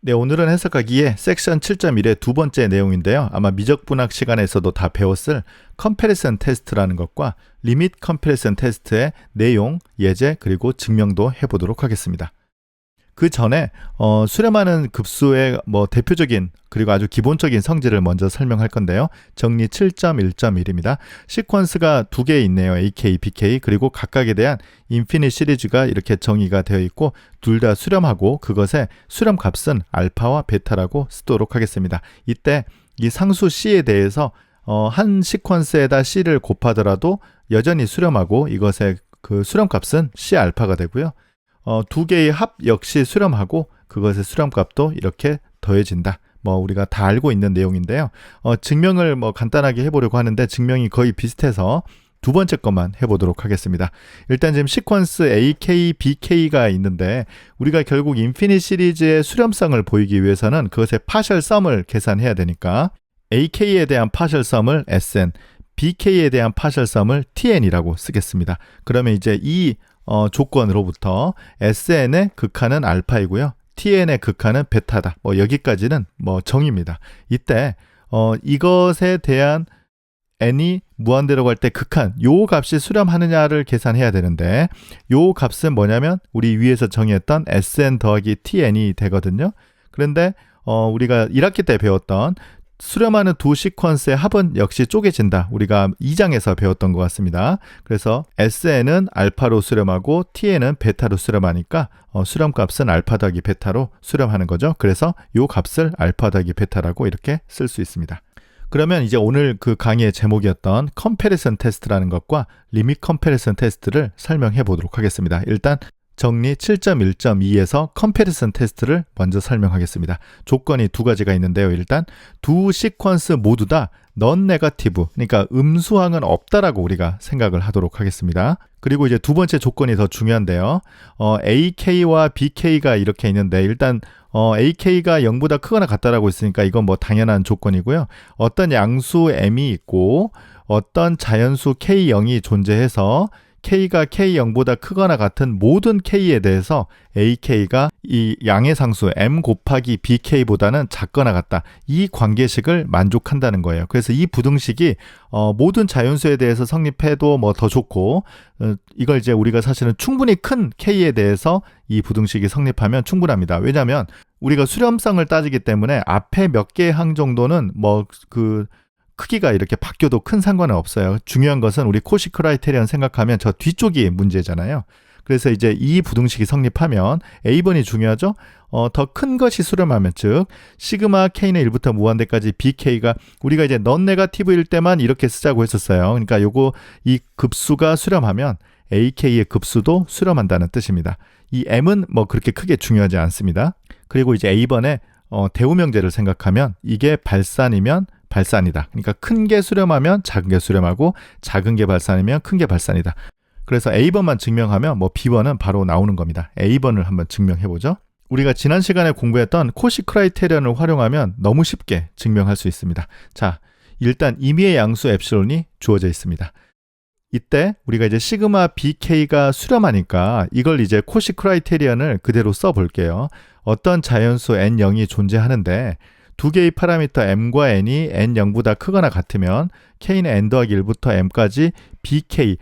네, 오늘은 해석하기에 섹션 7.1의 두 번째 내용인데요. 아마 미적분학 시간에서도 다 배웠을 컴패리슨 테스트라는 것과 리밋 컴패리슨 테스트의 내용, 예제, 그리고 증명도 해보도록 하겠습니다. 그 전에 수렴하는 급수의 대표적인 그리고 아주 기본적인 성질을 먼저 설명할 건데요. 정리 7.1.1입니다. 시퀀스가 두 개 있네요. AK, BK 그리고 각각에 대한 인피니트 시리즈가 이렇게 정의가 되어 있고 둘 다 수렴하고 그것의 수렴 값은 알파와 베타라고 쓰도록 하겠습니다. 이때 이 상수 C에 대해서 한 시퀀스에다 C를 곱하더라도 여전히 수렴하고 이것의 그 수렴 값은 C 알파가 되고요. 두 개의 합 역시 수렴하고 그것의 수렴값도 이렇게 더해진다. 우리가 다 알고 있는 내용인데요. 증명을 간단하게 해보려고 하는데 증명이 거의 비슷해서 두 번째 것만 해보도록 하겠습니다. 일단 지금 시퀀스 AK, BK가 있는데 우리가 결국 인피니트 시리즈의 수렴성을 보이기 위해서는 그것의 파셜 썸을 계산해야 되니까 AK에 대한 파셜 썸을 SN, BK에 대한 파셜 썸을 TN이라고 쓰겠습니다. 그러면 이제 이 조건으로부터 SN의 극한은 알파이고요. TN의 극한은 베타다. 여기까지는 정의입니다. 이때 이것에 대한 n이 무한대로 갈 때 극한 요 값이 수렴하느냐를 계산해야 되는데 요 값은 뭐냐면 우리 위에서 정의했던 SN 더하기 TN이 되거든요. 그런데 우리가 1학기 때 배웠던 수렴하는 두 시퀀스의 합은 역시 쪼개진다. 우리가 2장에서 배웠던 것 같습니다. 그래서 SN은 알파로 수렴하고 TN은 베타로 수렴하니까 수렴값은 알파 더하기 베타로 수렴하는 거죠. 그래서 이 값을 알파 더하기 베타라고 이렇게 쓸 수 있습니다. 그러면 이제 오늘 그 강의의 제목이었던 컴패리슨 테스트라는 것과 리밋 컴패리슨 테스트를 설명해 보도록 하겠습니다. 일단 정리 7.1.2에서 컴패리슨 테스트를 먼저 설명하겠습니다. 조건이 두 가지가 있는데요. 일단 두 시퀀스 모두 다 넌 네거티브, 그러니까 음수항은 없다라고 우리가 생각을 하도록 하겠습니다. 그리고 이제 두 번째 조건이 더 중요한데요. AK와 BK가 이렇게 있는데 일단 AK가 0보다 크거나 같다라고 있으니까 이건 당연한 조건이고요. 어떤 양수 M이 있고 어떤 자연수 K0이 존재해서 K가 K0보다 크거나 같은 모든 K에 대해서 AK가 이 양의 상수 M 곱하기 BK보다는 작거나 같다. 이 관계식을 만족한다는 거예요. 그래서 이 부등식이 모든 자연수에 대해서 성립해도 더 좋고 이걸 이제 우리가 사실은 충분히 큰 K에 대해서 이 부등식이 성립하면 충분합니다. 왜냐하면 우리가 수렴성을 따지기 때문에 앞에 몇 개의 항 정도는 크기가 이렇게 바뀌어도 큰 상관은 없어요. 중요한 것은 우리 코시 크라이테리언 생각하면 저 뒤쪽이 문제잖아요. 그래서 이제 이 부등식이 성립하면 A번이 중요하죠. 더 큰 것이 수렴하면 즉 시그마 K는 1부터 무한대까지 BK가 우리가 이제 넌 네거티브일 때만 이렇게 쓰자고 했었어요. 그러니까 이 급수가 수렴하면 AK의 급수도 수렴한다는 뜻입니다. 이 M은 그렇게 크게 중요하지 않습니다. 그리고 이제 A번에 대우명제를 생각하면 이게 발산이면 발산이다. 그러니까 큰 게 수렴하면 작은 게 수렴하고 작은 게 발산이면 큰 게 발산이다. 그래서 A번만 증명하면 B번은 바로 나오는 겁니다. A번을 한번 증명해보죠. 우리가 지난 시간에 공부했던 코시 크라이테리언을 활용하면 너무 쉽게 증명할 수 있습니다. 자, 일단 임의의 양수 엡실론이 주어져 있습니다. 이때 우리가 이제 시그마 BK가 수렴하니까 이걸 이제 코시 크라이테리언을 그대로 써볼게요. 어떤 자연수 N0이 존재하는데 두 개의 파라미터 M과 N이 N0보다 크거나 같으면 K는 N 더하기 1부터 M까지 BK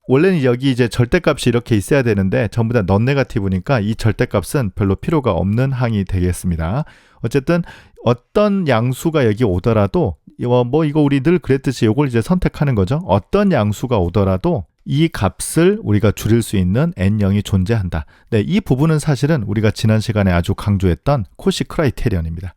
원래는 여기 이제 절대값이 이렇게 있어야 되는데 전부 다 넌 네거티브니까 이 절대값은 별로 필요가 없는 항이 되겠습니다. 어쨌든 어떤 양수가 여기 오더라도 이거 우리 늘 그랬듯이 이걸 이제 선택하는 거죠. 어떤 양수가 오더라도 이 값을 우리가 줄일 수 있는 N0이 존재한다. 네, 이 부분은 사실은 우리가 지난 시간에 아주 강조했던 코시 크라이테리언입니다.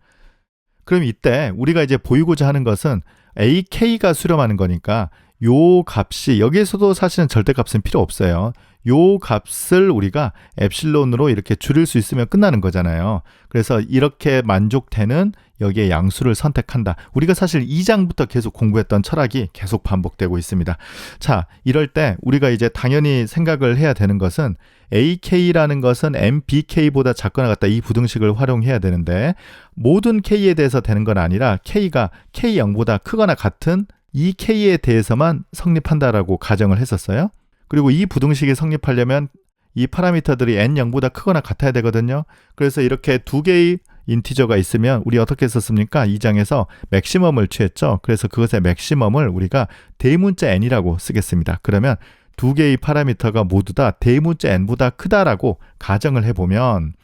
그럼 이때 우리가 이제 보이고자 하는 것은 AK가 수렴하는 거니까 요 값이 여기에서도 사실은 절대값은 필요 없어요. 요 값을 우리가 엡실론으로 이렇게 줄일 수 있으면 끝나는 거잖아요. 그래서 이렇게 만족되는 여기에 양수를 선택한다. 우리가 사실 2장부터 계속 공부했던 철학이 계속 반복되고 있습니다. 자, 이럴 때 우리가 이제 당연히 생각을 해야 되는 것은 AK라는 것은 MBK보다 작거나 같다. 이 부등식을 활용해야 되는데 모든 K에 대해서 되는 건 아니라 K가 K0보다 크거나 같은 이 K에 대해서만 성립한다라고 가정을 했었어요. 그리고 이 부등식이 성립하려면 이 파라미터들이 N0보다 크거나 같아야 되거든요. 그래서 이렇게 두 개의 인티저가 있으면 우리 어떻게 썼습니까? 2장에서 맥시멈을 취했죠. 그래서 그것의 맥시멈을 우리가 대문자 n이라고 쓰겠습니다. 그러면 두 개의 파라미터가 모두 다 대문자 n보다 크다라고 가정을 해보면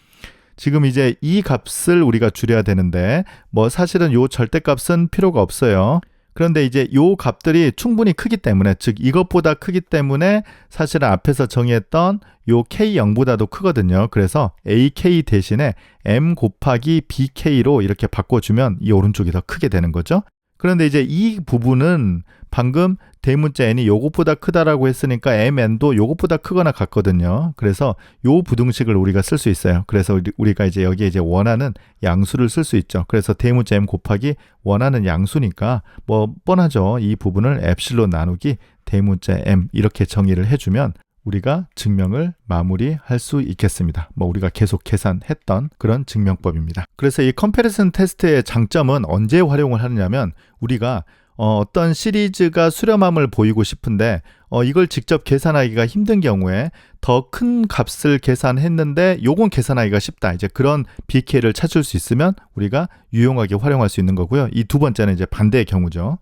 지금 이제 이 값을 우리가 줄여야 되는데 뭐 사실은 요 절대값은 필요가 없어요. 그런데 이제 요 값들이 충분히 크기 때문에, 즉 이것보다 크기 때문에 사실은 앞에서 정의했던 요 K0보다도 크거든요. 그래서 AK 대신에 M 곱하기 BK로 이렇게 바꿔주면 이 오른쪽이 더 크게 되는 거죠. 그런데 이제 이 부분은 방금 대문자 n이 요것보다 크다라고 했으니까 mn도 요것보다 크거나 같거든요. 그래서 요 부등식을 우리가 쓸 수 있어요. 그래서 우리가 이제 여기에 이제 원하는 양수를 쓸 수 있죠. 그래서 대문자 m 곱하기 원하는 양수니까 뭐 뻔하죠. 이 부분을 엡실론 나누기 대문자 m 이렇게 정의를 해주면 우리가 증명을 마무리할 수 있겠습니다. 뭐 우리가 계속 계산했던 그런 증명법입니다. 그래서 이 컴패리슨 테스트의 장점은 언제 활용을 하느냐면 우리가 어떤 시리즈가 수렴함을 보이고 싶은데 이걸 직접 계산하기가 힘든 경우에 더 큰 값을 계산했는데 요건 계산하기가 쉽다. 이제 그런 BK를 찾을 수 있으면 우리가 유용하게 활용할 수 있는 거고요. 이 두 번째는 이제 반대의 경우죠.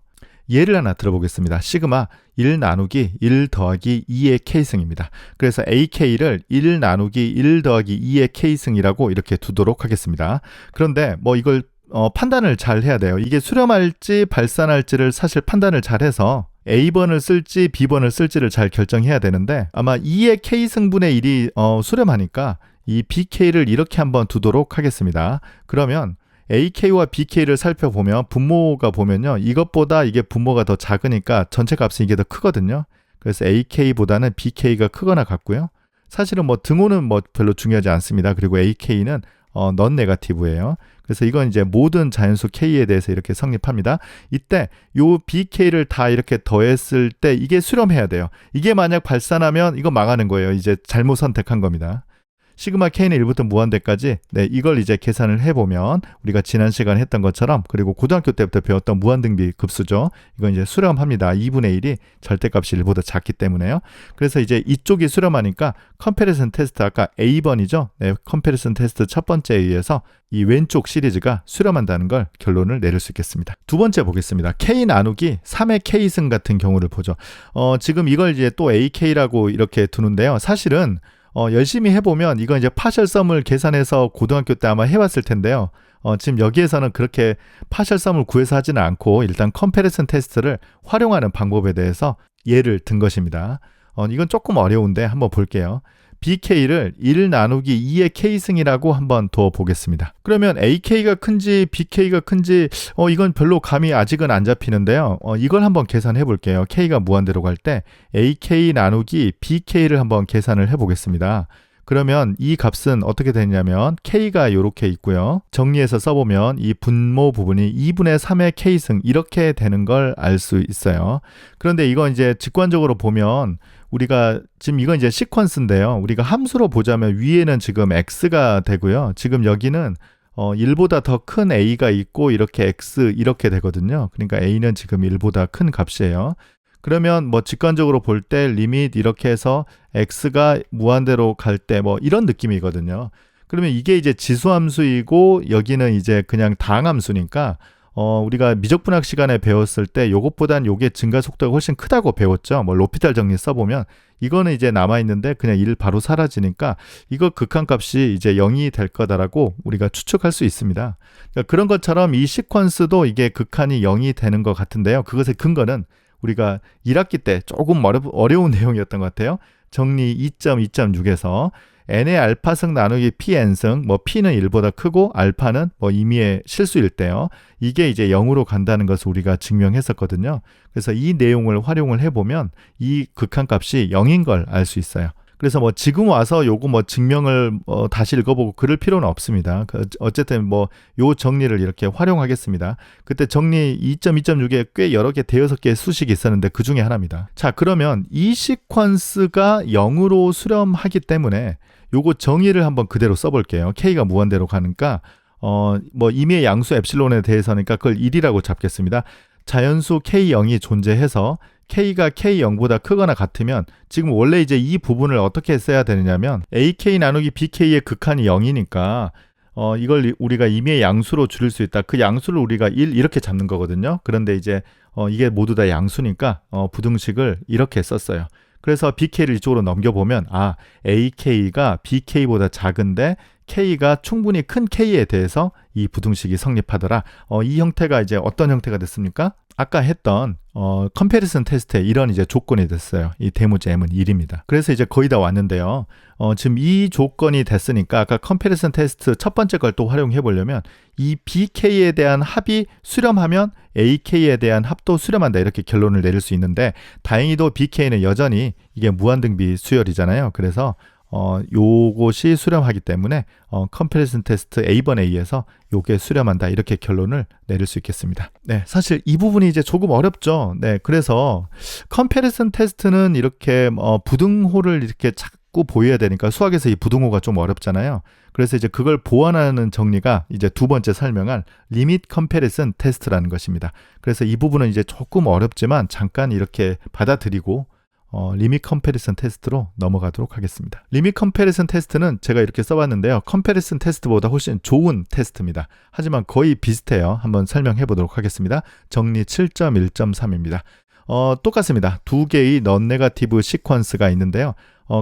예를 하나 들어보겠습니다. 시그마 1 나누기 1 더하기 2의 K승입니다. 그래서 AK를 1 나누기 1 더하기 2의 K승이라고 이렇게 두도록 하겠습니다. 그런데 뭐 이걸 판단을 잘 해야 돼요. 이게 수렴할지 발산할지를 사실 판단을 잘 해서 A번을 쓸지 B번을 쓸지를 잘 결정해야 되는데 아마 2의 K승분의 1이 수렴하니까 이 BK를 이렇게 한번 두도록 하겠습니다. 그러면 AK와 BK를 살펴보면 분모가 보면요. 이것보다 이게 분모가 더 작으니까 전체 값은 이게 더 크거든요. 그래서 AK보다는 BK가 크거나 같고요. 사실은 뭐 등호는 뭐 별로 중요하지 않습니다. 그리고 AK는 넌 네거티브예요. 그래서 이건 이제 모든 자연수 K에 대해서 이렇게 성립합니다. 이때 요 BK를 다 이렇게 더했을 때 이게 수렴해야 돼요. 이게 만약 발산하면 이거 망하는 거예요. 이제 잘못 선택한 겁니다. 시그마 K는 1부터 무한대까지 이걸 이제 계산을 해보면 우리가 지난 시간에 했던 것처럼 그리고 고등학교 때부터 배웠던 무한등비 급수죠. 이건 이제 수렴합니다. 2분의 1이 절대값이 1보다 작기 때문에요. 그래서 이제 이쪽이 수렴하니까 컴패리슨 테스트 아까 A번이죠. 컴패리슨 테스트 첫 번째에 의해서 이 왼쪽 시리즈가 수렴한다는 걸 결론을 내릴 수 있겠습니다. 두 번째 보겠습니다. K 나누기 3의 K승 같은 경우를 보죠. 지금 이걸 이제 또 AK라고 이렇게 두는데요. 사실은 열심히 해보면 이건 이제 파셜썸을 계산해서 고등학교 때 아마 해왔을 텐데요. 지금 여기에서는 그렇게 파셜썸을 구해서 하지는 않고 일단 컴패리슨 테스트를 활용하는 방법에 대해서 예를 든 것입니다. 이건 조금 어려운데 한번 볼게요. BK를 1 나누기 2의 K승이라고 한번 둬 보겠습니다. 그러면 AK가 큰지 BK가 큰지 이건 별로 감이 아직은 안 잡히는데요. 이걸 한번 계산해 볼게요. K가 무한대로 갈 때 AK 나누기 BK를 한번 계산을 해 보겠습니다. 그러면 이 값은 어떻게 되냐면 K가 이렇게 있고요. 정리해서 써보면 이 분모 부분이 2분의 3의 K승 이렇게 되는 걸 알 수 있어요. 그런데 이건 이제 직관적으로 보면 우리가 지금 이건 이제 시퀀스인데요. 우리가 함수로 보자면 위에는 지금 x가 되고요. 지금 여기는 1보다 더 큰 a가 있고 이렇게 x 이렇게 되거든요. 그러니까 a는 지금 1보다 큰 값이에요. 그러면 뭐 직관적으로 볼 때 리밋 이렇게 해서 x가 무한대로 갈 때 뭐 이런 느낌이거든요. 그러면 이게 이제 지수함수이고 여기는 이제 그냥 다항함수니까 우리가 미적분학 시간에 배웠을 때 요것보단 요게 증가 속도가 훨씬 크다고 배웠죠. 뭐 로피탈 정리 써보면 이거는 이제 남아있는데 그냥 1 바로 사라지니까 이거 극한값이 이제 0이 될 거다라고 우리가 추측할 수 있습니다. 그러니까 그런 것처럼 이 시퀀스도 이게 극한이 0이 되는 것 같은데요. 그것의 근거는 우리가 1학기 때 조금 어려운 내용이었던 것 같아요. 정리 2.2.6에서 n의 알파승 나누기 pn승, 뭐 p는 1보다 크고 알파는 뭐 임의의 실수일 때요. 이게 이제 0으로 간다는 것을 우리가 증명했었거든요. 그래서 이 내용을 활용을 해보면 이 극한값이 0인 걸 알 수 있어요. 그래서 뭐 지금 와서 요거 뭐 증명을 다시 읽어보고 그럴 필요는 없습니다. 어쨌든 뭐 요 정리를 이렇게 활용하겠습니다. 그때 정리 2.2.6에 꽤 여러 개 대여섯 개의 수식이 있었는데 그 중에 하나입니다. 자, 그러면 이 시퀀스가 0으로 수렴하기 때문에 요거 정의를 한번 그대로 써볼게요. K가 무한대로 가니까 뭐 임의의 양수 엡실론에 대해서니까 그걸 1이라고 잡겠습니다. 자연수 K0이 존재해서 K가 K0보다 크거나 같으면 지금 원래 이제 이 부분을 어떻게 써야 되느냐면 AK 나누기 BK의 극한이 0이니까 이걸 우리가 임의의 양수로 줄일 수 있다. 그 양수를 우리가 1 이렇게 잡는 거거든요. 그런데 이제 이게 모두 다 양수니까 부등식을 이렇게 썼어요. 그래서 BK를 이쪽으로 넘겨보면 AK가 BK보다 작은데 K가 충분히 큰 K에 대해서 이 부등식이 성립하더라. 이 형태가 이제 어떤 형태가 됐습니까? 아까 했던 컴패리슨 테스트에 이런 이제 조건이 됐어요. 이 대문자 m은 1입니다. 그래서 이제 거의 다 왔는데요. 지금 이 조건이 됐으니까 아까 컴패리슨 테스트 첫 번째 걸 또 활용해 보려면 이 BK에 대한 합이 수렴하면 AK에 대한 합도 수렴한다 이렇게 결론을 내릴 수 있는데 다행히도 BK는 여전히 이게 무한등비 수열이잖아요. 그래서 요것이 수렴하기 때문에 컴패리슨 테스트 A번 A에서 요게 수렴한다 이렇게 결론을 내릴 수 있겠습니다. 네, 사실 이 부분이 이제 조금 어렵죠. 네, 그래서 컴패리슨 테스트는 이렇게 부등호를 이렇게 자꾸 보여야 되니까 수학에서 이 부등호가 좀 어렵잖아요. 그래서 이제 그걸 보완하는 정리가 이제 두 번째 설명할 리밋 컴패리슨 테스트라는 것입니다. 그래서 이 부분은 이제 조금 어렵지만 잠깐 이렇게 받아들이고 리밋 컴패리슨 테스트로 넘어가도록 하겠습니다. 리밋 컴패리슨 테스트는 제가 이렇게 써봤는데요. 컴패리슨 테스트보다 훨씬 좋은 테스트입니다. 하지만 거의 비슷해요. 한번 설명해 보도록 하겠습니다. 정리 7.1.3입니다. 똑같습니다. 두 개의 넌네거티브 시퀀스가 있는데요.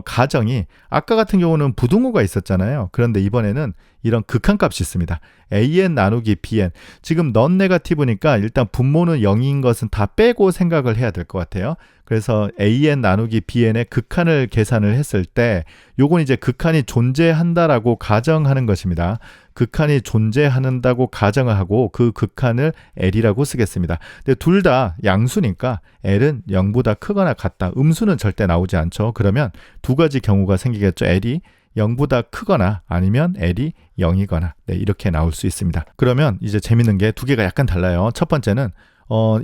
가정이 아까 같은 경우는 부등호가 있었잖아요. 그런데 이번에는 이런 극한값이 있습니다. an 나누기 bn. 지금 넌네거티브니까 일단 분모는 0인 것은 다 빼고 생각을 해야 될 것 같아요. 그래서 an 나누기 bn의 극한을 계산을 했을 때 요건 이제 극한이 존재한다라고 가정하는 것입니다. 극한이 존재한다고 가정을 하고 그 극한을 L이라고 쓰겠습니다. 근데 둘 다 양수니까 L은 0보다 크거나 같다. 음수는 절대 나오지 않죠. 그러면 두 가지 경우가 생기겠죠. L이 0보다 크거나 아니면 L이 0이거나 이렇게 나올 수 있습니다. 그러면 이제 재밌는 게 두 개가 약간 달라요. 첫 번째는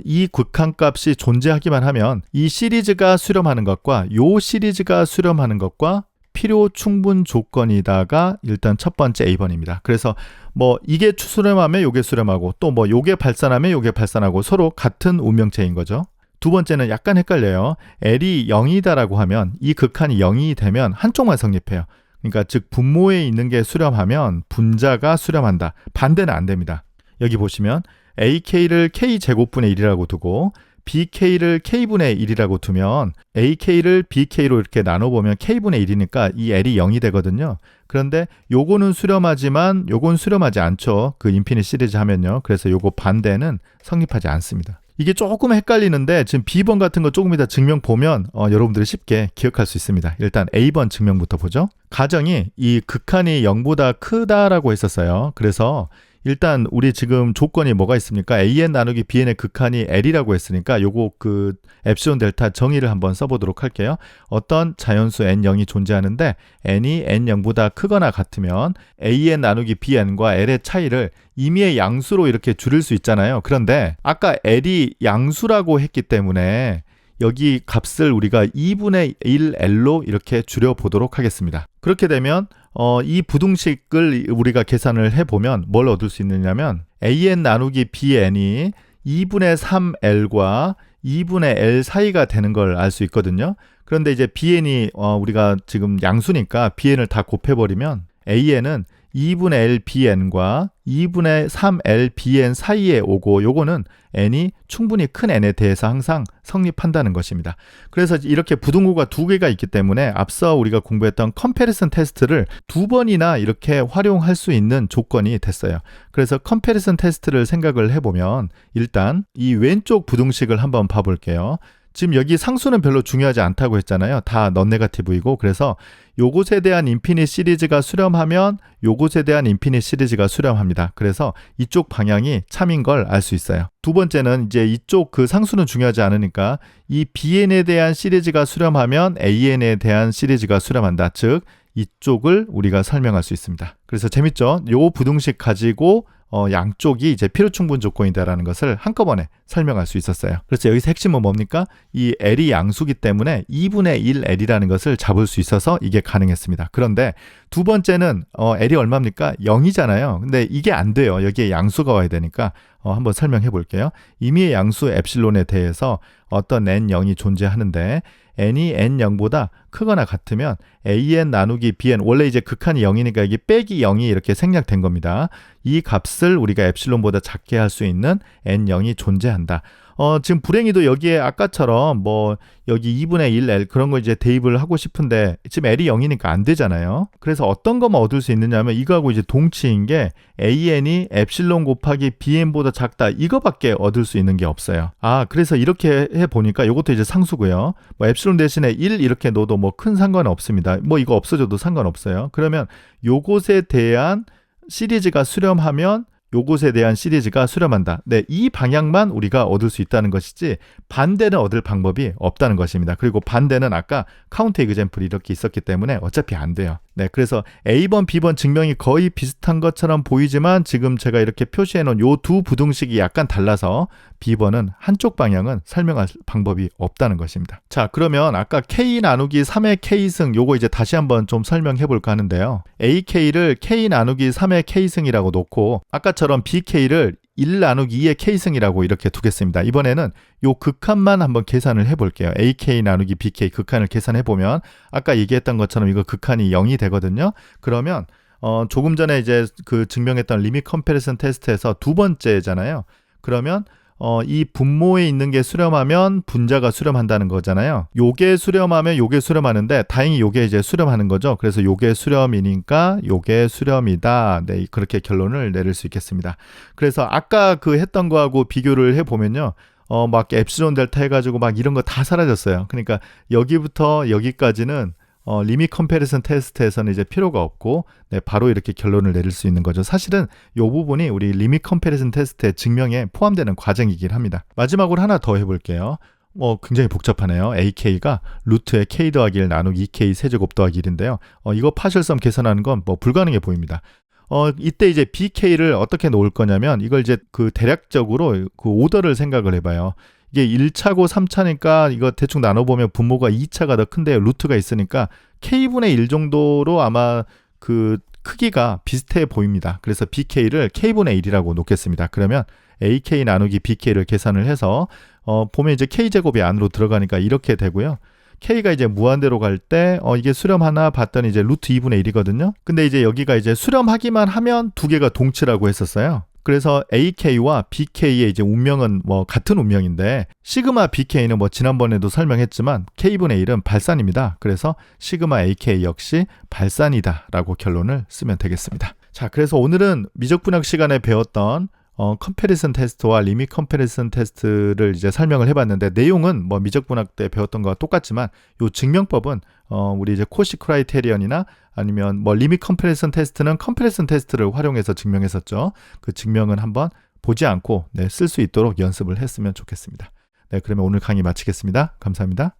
이 극한값이 존재하기만 하면 이 시리즈가 수렴하는 것과 요 시리즈가 수렴하는 것과 필요 충분 조건이다가 일단 첫 번째 A번입니다. 그래서 이게 수렴하면 요게 수렴하고 또 요게 발산하면 요게 발산하고 서로 같은 운명체인 거죠. 두 번째는 약간 헷갈려요. L이 0이다라고 하면 이 극한이 0이 되면 한쪽만 성립해요. 그러니까 즉 분모에 있는 게 수렴하면 분자가 수렴한다. 반대는 안 됩니다. 여기 보시면 AK를 K제곱분의 1이라고 두고 BK를 K분의 1이라고 두면 AK를 BK로 이렇게 나눠보면 K분의 1이니까 이 L이 0이 되거든요. 그런데 요거는 수렴하지만 요건 수렴하지 않죠. 그 인피니트 시리즈 하면요. 그래서 요거 반대는 성립하지 않습니다. 이게 조금 헷갈리는데 지금 B번 같은 거 조금 이따 증명 보면 여러분들이 쉽게 기억할 수 있습니다. 일단 A번 증명부터 보죠. 가정이 이 극한이 0보다 크다라고 했었어요. 그래서 일단 우리 지금 조건이 뭐가 있습니까? an 나누기 bn의 극한이 L이라고 했으니까 요거 그 엡실론 델타 정의를 한번 써보도록 할게요. 어떤 자연수 n0이 존재하는데 n이 n0보다 크거나 같으면 an 나누기 bn과 L의 차이를 임의의 양수로 이렇게 줄일 수 있잖아요. 그런데 아까 L이 양수라고 했기 때문에 여기 값을 우리가 2분의 1L로 이렇게 줄여보도록 하겠습니다. 그렇게 되면 이 부등식을 우리가 계산을 해보면 뭘 얻을 수 있느냐면 an 나누기 bn이 2분의 3L과 2분의 L 사이가 되는 걸 알 수 있거든요. 그런데 이제 bn이 우리가 지금 양수니까 bn을 다 곱해버리면 an은 2분의 L bn과 2분의 3L bn 사이에 오고 요거는 n이 충분히 큰 n에 대해서 항상 성립한다는 것입니다. 그래서 이렇게 부등호가 두 개가 있기 때문에 앞서 우리가 공부했던 컴패리슨 테스트를 두 번이나 이렇게 활용할 수 있는 조건이 됐어요. 그래서 컴패리슨 테스트를 생각을 해보면 일단 이 왼쪽 부등식을 한번 봐볼게요. 지금 여기 상수는 별로 중요하지 않다고 했잖아요. 다 넌네거티브이고 그래서 요것에 대한 인피니트 시리즈가 수렴하면 요것에 대한 인피니트 시리즈가 수렴합니다. 그래서 이쪽 방향이 참인 걸 알 수 있어요. 두 번째는 이제 이쪽 그 상수는 중요하지 않으니까 이 bn에 대한 시리즈가 수렴하면 an에 대한 시리즈가 수렴한다. 즉 이쪽을 우리가 설명할 수 있습니다. 그래서 재밌죠? 요 부등식 가지고 양쪽이 이제 필요 충분 조건이다라는 것을 한꺼번에 설명할 수 있었어요. 그래서 여기서 핵심은 뭡니까? 이 L이 양수기 때문에 2분의 1 L이라는 것을 잡을 수 있어서 이게 가능했습니다. 그런데 두 번째는 L이 얼마입니까? 0이잖아요. 근데 이게 안 돼요. 여기에 양수가 와야 되니까 한번 설명해 볼게요. 임의의 양수 엡실론에 대해서 어떤 n0이 존재하는데 n이 n0보다 크거나 같으면 an 나누기 bn, 원래 이제 극한이 0이니까 이게 빼기 0이 이렇게 생략된 겁니다. 이 값을 우리가 엡실론보다 작게 할 수 있는 n0이 존재한다. 지금 불행히도 여기에 아까처럼 뭐 여기 2분의 1 L 그런 거 이제 대입을 하고 싶은데 지금 L이 0이니까 안 되잖아요. 그래서 어떤 것만 얻을 수 있느냐면 이거하고 이제 동치인 게 AN이 엡실론 곱하기 BN보다 작다, 이거밖에 얻을 수 있는 게 없어요. 그래서 이렇게 해보니까 이것도 이제 상수고요. 뭐 엡실론 대신에 1 이렇게 넣어도 뭐 큰 상관은 없습니다. 뭐 이거 없어져도 상관없어요. 그러면 요것에 대한 시리즈가 수렴하면 요것에 대한 시리즈가 수렴한다. 네, 이 방향만 우리가 얻을 수 있다는 것이지 반대는 얻을 방법이 없다는 것입니다. 그리고 반대는 아까 카운트 에그젬플이 이렇게 있었기 때문에 어차피 안 돼요. 네, 그래서 A번, B번 증명이 거의 비슷한 것처럼 보이지만 지금 제가 이렇게 표시해 놓은 요 두 부등식이 약간 달라서 B번은 한쪽 방향은 설명할 방법이 없다는 것입니다. 자, 그러면 아까 K 나누기 3의 K승 요거 이제 다시 한번 좀 설명해 볼까 하는데요. AK를 K 나누기 3의 K승이라고 놓고 아까처럼 BK를 1 나누기 2의 K승이라고 이렇게 두겠습니다. 이번에는 요 극한만 한번 계산을 해볼게요. AK 나누기 BK 극한을 계산해보면 아까 얘기했던 것처럼 이거 극한이 0이 되거든요. 그러면 조금 전에 이제 그 증명했던 리밋 컴패리슨 테스트에서 두 번째잖아요. 그러면 이 분모에 있는 게 수렴하면 분자가 수렴한다는 거잖아요. 요게 수렴하면 요게 수렴하는데 다행히 요게 이제 수렴하는 거죠. 그래서 요게 수렴이니까 요게 수렴이다. 네, 그렇게 결론을 내릴 수 있겠습니다. 그래서 아까 그 했던 거하고 비교를 해보면요. 막 엡실론 델타 해가지고 막 이런 거 다 사라졌어요. 그러니까 여기부터 여기까지는 리밋 컴패리슨 테스트에서는 이제 필요가 없고 네, 바로 이렇게 결론을 내릴 수 있는 거죠. 사실은 이 부분이 우리 리밋 컴패리슨 테스트의 증명에 포함되는 과정이긴 합니다. 마지막으로 하나 더 해볼게요. 굉장히 복잡하네요. AK가 루트의 K 더하기 1 나누기 2K 세제곱 더하기 1인데요. 이거 파셜섬 계산하는 건 뭐 불가능해 보입니다. 이때 이제 BK를 어떻게 놓을 거냐면 이걸 이제 그 대략적으로 그 오더를 생각을 해봐요. 이게 1차고 3차니까 이거 대충 나눠보면 분모가 2차가 더 큰데 루트가 있으니까 K분의 1 정도로 아마 그 크기가 비슷해 보입니다. 그래서 BK를 K분의 1이라고 놓겠습니다. 그러면 AK 나누기 BK를 계산을 해서 보면 이제 K제곱이 안으로 들어가니까 이렇게 되고요. K가 이제 무한대로 갈 때 이게 수렴하나 봤더니 이제 루트 2분의 1이거든요. 근데 이제 여기가 이제 수렴하기만 하면 두 개가 동치라고 했었어요. 그래서 AK와 BK의 이제 운명은 뭐 같은 운명인데 시그마 BK는 뭐 지난번에도 설명했지만 K분의 1은 발산입니다. 그래서 시그마 AK 역시 발산이다 라고 결론을 쓰면 되겠습니다. 자, 그래서 오늘은 미적분학 시간에 배웠던 컴패리슨 테스트와 리밋 컴패리슨 테스트를 이제 설명을 해봤는데 내용은 뭐 미적분학 때 배웠던 거와 똑같지만 요 증명법은 우리 이제 코시 크라이테리언이나 아니면 뭐 리밋 컴패리슨 테스트는 컴패리슨 테스트를 활용해서 증명했었죠. 그 증명은 한번 보지 않고 쓸 수 있도록 연습을 했으면 좋겠습니다. 네, 그러면 오늘 강의 마치겠습니다. 감사합니다.